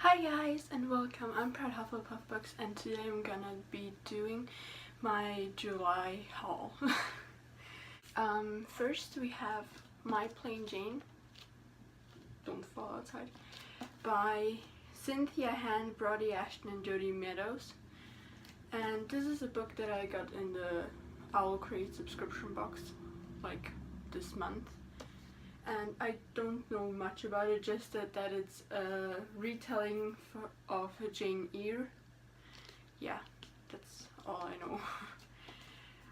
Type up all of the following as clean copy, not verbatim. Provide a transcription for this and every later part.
Hi guys and welcome, I'm proudhufflepuffbooks and today I'm gonna be doing my July haul. First we have My Plain Jane, Don't Fall Outside, by Cynthia Hand, Brody Ashton and Jody Meadows. And this is a book that I got in the Owl Crate subscription box like this month. And I don't know much about it, just that it's a retelling of Jane Eyre. Yeah, that's all I know.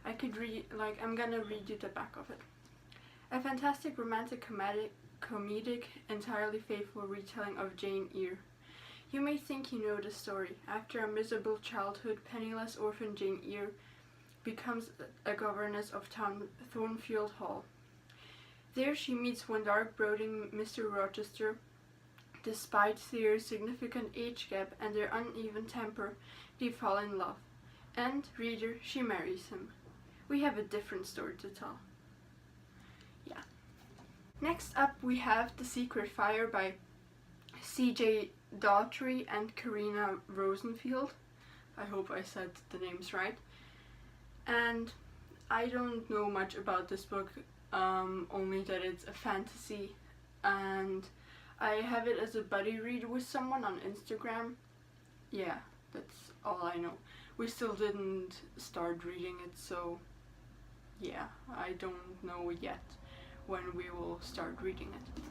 I could read, I'm gonna read you the back of it. A fantastic romantic comedic, entirely faithful retelling of Jane Eyre. You may think you know the story. After a miserable childhood, penniless orphan Jane Eyre becomes a governess of Thornfield Hall. There she meets one dark, brooding Mr. Rochester. Despite their significant age gap and their uneven temper, they fall in love. And, reader, she marries him. We have a different story to tell. Yeah. Next up we have The Secret Fire by C.J. Daughtry and Karina Rosenfield. I hope I said the names right. And I don't know much about this book. Only that it's a fantasy, and I have it as a buddy read with someone on Instagram. Yeah, that's all I know. We still didn't start reading it, so yeah, I don't know yet when we will start reading it.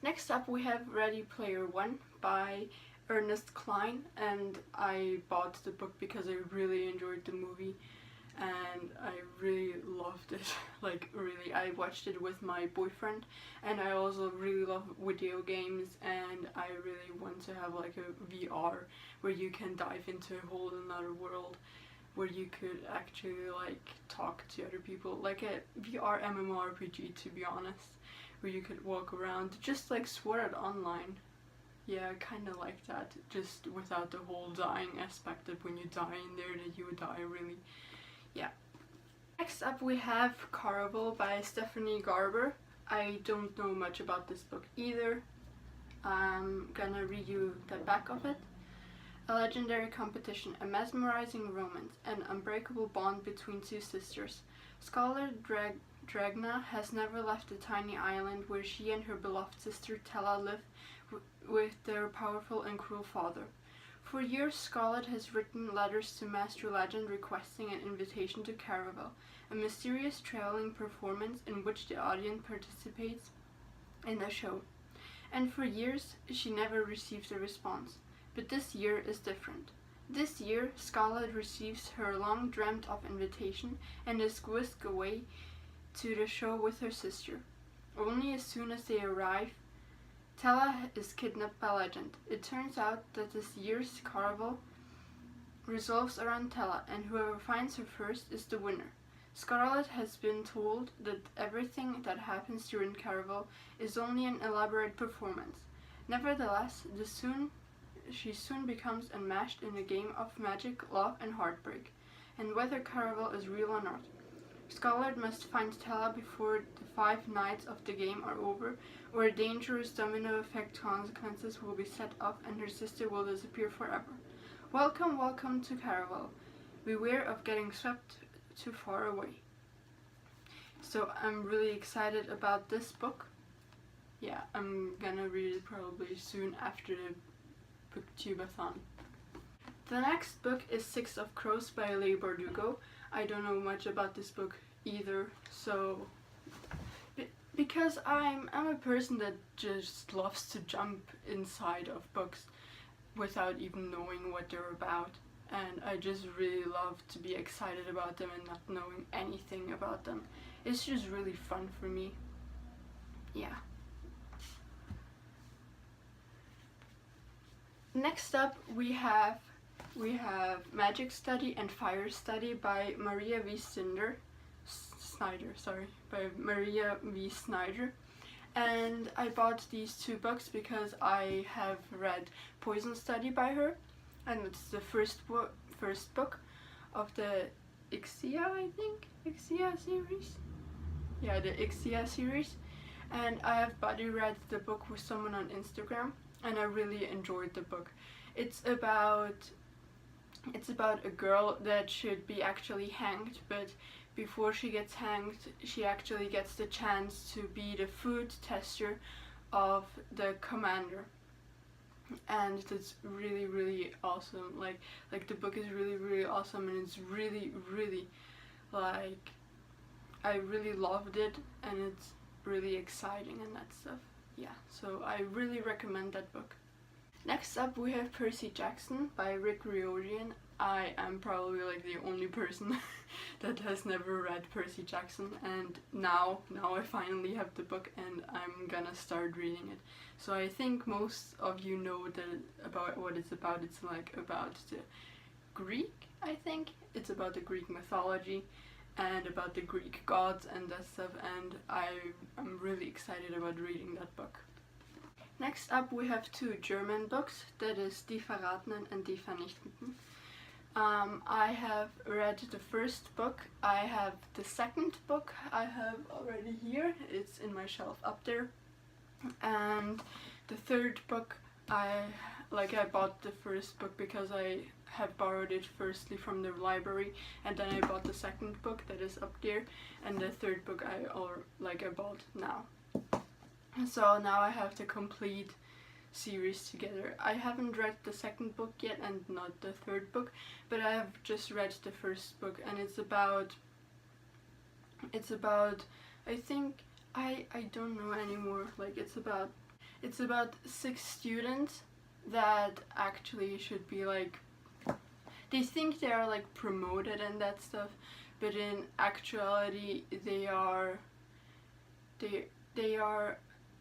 Next up we have Ready Player One by Ernest Cline, and I bought the book because I really enjoyed the movie. And I really loved it, like really. I watched it with my boyfriend, and I also really love video games, and I really want to have like a VR where you can dive into a whole another world where you could actually like talk to other people, like a VR MMORPG, to be honest, where you could walk around just like Sword Art Online. Yeah, kinda like that, just without the whole dying aspect of when you die in there that you would die really. Yeah. Next up we have Caraval by Stephanie Garber. I don't know much about this book either. I'm gonna read you the back of it. A legendary competition, a mesmerizing romance, an unbreakable bond between two sisters. Scholar Dragna has never left the tiny island where she and her beloved sister Tella live with their powerful and cruel father. For years, Scarlett has written letters to Master Legend requesting an invitation to Caraval, a mysterious traveling performance in which the audience participates in the show. And for years, she never received a response. But this year is different. This year, Scarlett receives her long dreamt of invitation and is whisked away to the show with her sister. Only as soon as they arrive, Tella is kidnapped by Legend. It turns out that this year's Caraval revolves around Tella, and whoever finds her first is the winner. Scarlett has been told that everything that happens during Caraval is only an elaborate performance. Nevertheless, she soon becomes enmeshed in a game of magic, love, and heartbreak, and whether Caraval is real or not. Scarlett must find Tella before the 5 nights of the game are over, or a dangerous domino effect consequences will be set off and her sister will disappear forever. Welcome, welcome to Caraval. Beware of getting swept too far away. So I'm really excited about this book. Yeah, I'm gonna read it probably soon after the booktubeathon. The next book is Six of Crows by Leigh Bardugo. I don't know much about this book either, so because I'm a person that just loves to jump inside of books without even knowing what they're about, and I just really love to be excited about them and not knowing anything about them. It's just really fun for me. Yeah. Next up we have Magic Study and Fire Study by Maria V. Snyder, and I bought these 2 books because I have read Poison Study by her, and it's the first book of the Ixia series. Yeah, the Ixia series, and I have buddy read the book with someone on Instagram, and I really enjoyed the book. It's about a girl that should be actually hanged, but before she gets hanged, she actually gets the chance to be the food tester of the commander. And it's really, really awesome. Like the book is really, really awesome, and it's really, really, like, I really loved it, and it's really exciting and that stuff. Yeah, so I really recommend that book. Next up we have Percy Jackson by Rick Riordan. I am probably like the only person that has never read Percy Jackson, and now I finally have the book and I'm gonna start reading it. So I think most of you know about what it's about. It's like about the Greek, I think. It's about the Greek mythology and about the Greek gods and that stuff, and I'm really excited about reading that book. Next up we have two German books, that is Die Verratenen and Die Vernichteten. I have read the first book. I have the second book I have already here. It's in my shelf up there. And the third book, I bought the first book because I have borrowed it firstly from the library, and then I bought the second book that is up there, and the third book I bought now. So now I have the complete series together. I haven't read the second book yet and not the third book, but I have just read the first book, and it's about I think I don't know anymore. Like it's about 6 students that actually should be like, they think they are like promoted and that stuff, but in actuality they are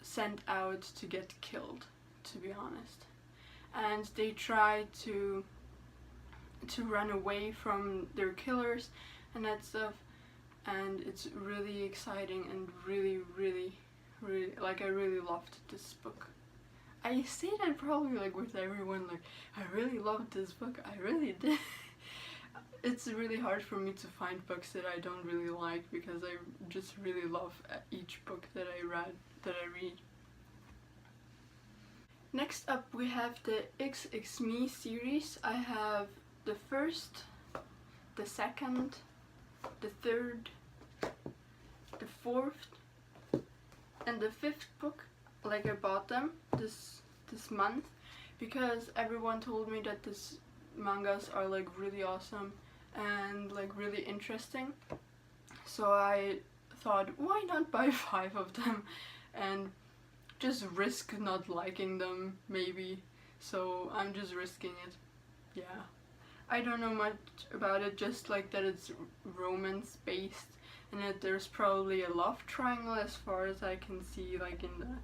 sent out to get killed, to be honest. And they try to run away from their killers and that stuff, and it's really exciting and really, really, really, like, I really loved this book. I say that probably like with everyone, like, I really loved this book. I really did. It's really hard for me to find books that I don't really like, because I just really love each book that I read. Next up we have the XX Me series. I have the first, the second, the third, the fourth, and the fifth book. Like, I bought them this month because everyone told me that these mangas are like really awesome and like really interesting. So I thought, why not buy 5 of them and just risk not liking them, maybe. So I'm just risking it. Yeah. I don't know much about it, just like that it's romance based and that there's probably a love triangle as far as I can see, like in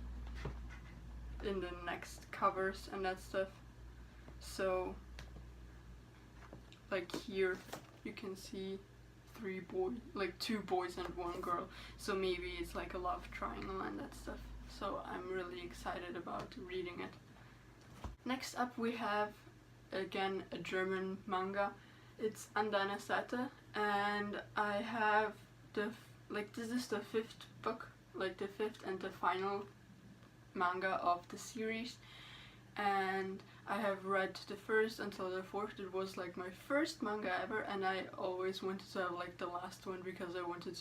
the next covers and that stuff. So like here you can see 2 boys and 1 girl, so maybe it's like a love triangle and that stuff. So I'm really excited about reading it. Next up we have again a German manga. It's An deiner Seite, and I have this is the 5th book, like the 5th and the final manga of the series, and I have read the first until the 4th. It was like my first manga ever, and I always wanted to have like the last one because I wanted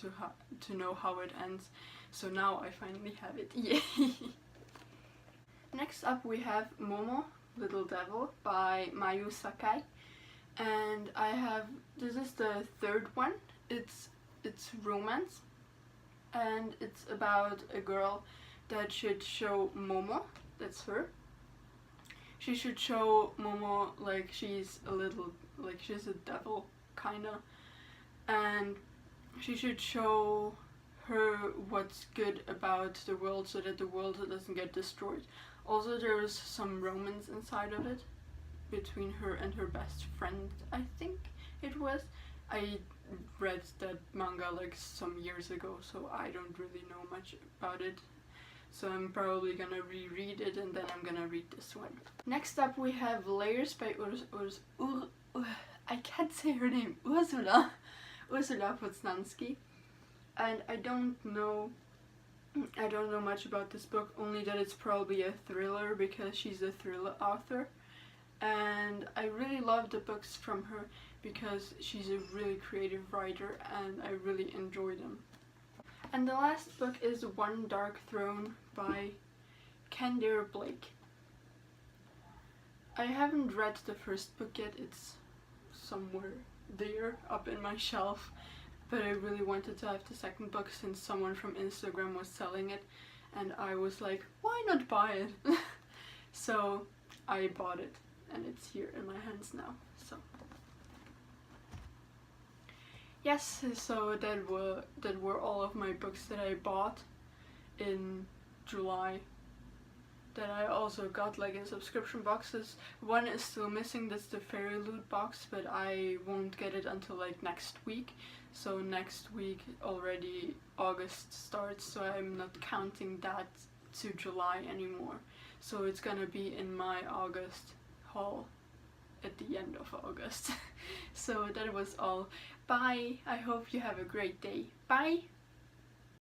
to know how it ends. So now I finally have it. Yay! Next up we have Momo, Little Devil by Mayu Sakai, and this is the 3rd one. It's romance, and it's about a girl that should show Momo, that's her. She should show Momo like she's a devil, kinda, and she should show her what's good about the world so that the world doesn't get destroyed. Also, there is some romance inside of it between her and her best friend, I think it was. I read that manga like some years ago, so I don't really know much about it. So I'm probably gonna reread it, and then I'm gonna read this one. Next up we have Layers by I can't say her name, Ursula Poznanski. And I don't know I don't know much about this book, only that it's probably a thriller because she's a thriller author. And I really love the books from her because she's a really creative writer and I really enjoy them. And the last book is One Dark Throne by Kendare Blake. I haven't read the first book yet, it's somewhere there up in my shelf, but I really wanted to have the second book since someone from Instagram was selling it and I was like, why not buy it? So I bought it and it's here in my hands now. So yes, so that were all of my books that I bought in July that I also got like in subscription boxes. One is still missing, that's the Fairy Loot box, but I won't get it until like next week. So next week already August starts, so I'm not counting that to July anymore. So it's gonna be in my August haul at the end of August. So that was all. Bye! I hope you have a great day. Bye!